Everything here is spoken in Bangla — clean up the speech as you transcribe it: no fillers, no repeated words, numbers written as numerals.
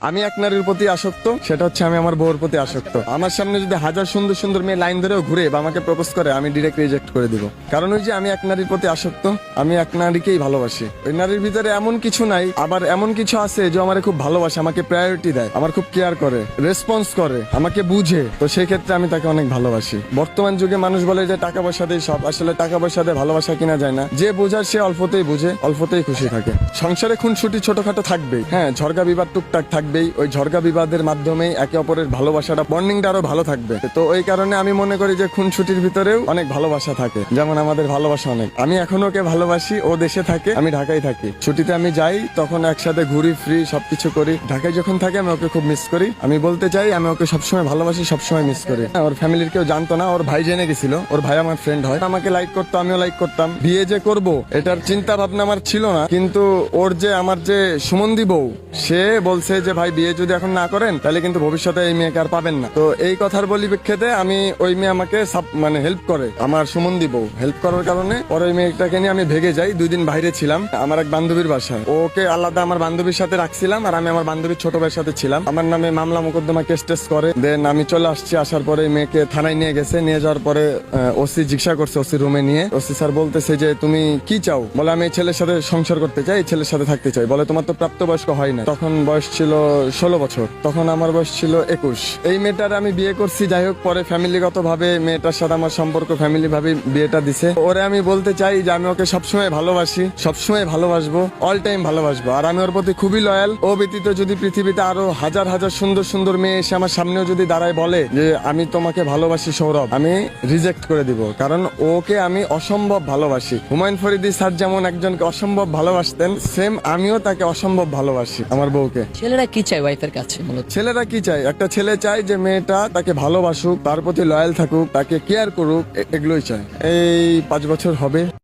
আমি এক নারীর প্রতি আসক্ত, সেটা হচ্ছে আমি আমার বউর প্রতি আসক্ত। আমার সামনে যদি হাজার সুন্দর সুন্দর মেয়ে লাইন ধরেও ঘুরে বা আমাকে প্রপোজ করে, আমি ডিরেক্ট রিজেক্ট করে দিব। কারণ ওই যে আমি এক নারীর প্রতি আসক্ত, আমি এক নারীকেই ভালোবাসি। ওই নারীর ভিতরে এমন কিছু নাই, আবার এমন কিছু আছে যে আমার খুব ভালোবাসে, আমাকে প্রায়োরিটি দেয়, আমার খুব কেয়ার করে, রেসপন্স করে, আমাকে বুঝে। তো সেই ক্ষেত্রে আমি তাকে অনেক ভালোবাসি। বর্তমান যুগে মানুষ বলে যে টাকা পয়সা দিয়ে সব, আসলে টাকা পয়সা দিয়ে ভালোবাসা কিনা যায় না। যে বোঝার সে অল্পতেই বুঝে, অল্পতেই খুশি থাকে। সংসারে খুনসুটি ছোটখাটো থাকবেই, হ্যাঁ, ঝরগা বিবাদ টুকটাক থাকবেই। ওই ঝরগা বিবাদের মাধ্যমেই একে অপরের ভালোবাসাটা, বন্ডিংটা আরো ভালো থাকবে। তো ওই কারণে আমি মনে করি যে খুনসুটির ভিতরেও অনেক ভালোবাসা থাকে। যেমন আমাদের ভালোবাসা অনেক, আমি এখনো ওকে ভালোবাসি। ও দেশে থাকে, আমি ঢাকায় থাকি। ছুটিতে আমি যাই, তখন একসাথে ঘুরি, ফ্রি সবকিছু করি। ঢাকায় যখন থাকে আমি ওকে খুব মিস করি। আমি বলতে চাই আমি ওকে সবসময় ভালোবাসি, সবসময় মিস করি। ওর ফ্যামিলির কেউ জানতো না, ওর ভাই জেনে গেছিল। ওর ভাই আমার ফ্রেন্ড হয়, আমাকে লাইক করতো, আমিও লাইক করতাম। বিয়ে যে করব এটার চিন্তা ভাবনা আমার ছিল না, কিন্তু ওর যে আমার যে সুমন্দি বউ, সে বলছে যে ভাই বিয়ে যদি এখন না করেন তাহলে কিন্তু ভবিষ্যতে এই মেয়েকে আর পাবেন না। তো এই কথার পরিপ্রেক্ষিতে আমি, ওই মেয়ে আমাকে মানে হেল্প করে, আমার সুমন্দি বউ হেল্প করার কারণে পরে ওই মেয়েটাকে নিয়ে আমি ভেগে যাই। 2 দিন বাইরে ছিলাম আমার এক বান্ধবীর বাসায়। ওকে আলাদা আমার বান্ধবীর সাথে রাখছিলাম, আর আমি আমার বান্ধবীর ছোট ভাইয়ের সাথে ছিলাম। আমার নামে মামলা মোকদ্দমা কেস টেস করে দেন আমি চলে আসছি। আসার পরে মেয়েকে থানায় নিয়ে গেছে। নিয়ে যাওয়ার পরে ওসি জিজ্ঞাসা করছে, ওসি রুমে নিয়ে ওসি স্যার বলতেছে যে তুমি কি চাও? বলে আমি এই ছেলের সাথে সংসার করতে চাই, এই ছেলের সাথে থাকতে চাই। বলে তোমার তো প্রাপ্তবয়স্ক হয় না। তখন বয়স ছিল 16 বছর, তখন আমার বয়স ছিল 21। এই মেয়েটার আমি বিয়ে করছি। যাই হোক, পরে ফ্যামিলিগত ভাবে মেয়েটার সাথে আমার সম্পর্ক, ফ্যামিলি ভাবে বিয়েটা দিছে। ওরে আমি বলতে চাই যে আমি ওকে সবসময় ভালোবাসি, সবসময় ভালোবাসবো, অল টাইম ভালোবাসবো। আর আমি ওর প্রতি খুবই লয়াল। ও ব্যতীত যদি পৃথিবীতে আরো হাজার হাজার সুন্দর সুন্দর মেয়ে এসে আমার সামনেও যদি দাঁড়ায় বলে যে আমি তোমাকে ভালোবাসি সৌরভ, আমি রিজেক্ট করে দিব। কারণ ওকে আমি অসম্ভব ভালোবাসি। হুমায়ুন ফরিদি স্যার যেমন একজনকে অসম্ভব ভালোবাসতেন, সেম আমিও তাকে অসম্ভব ভালোবাসি, আমার বউকে। ছেলেরা কি চায় ওয়াইফের কাছে মূলত? ছেলেরা কি চায়? একটা ছেলে চায় যে মেয়েটা তাকে ভালোবাসুক, তার প্রতি লয়াল থাকুক, তাকে কেয়ার করুক, এগুলোই চায়। এই 5 বছর হবে।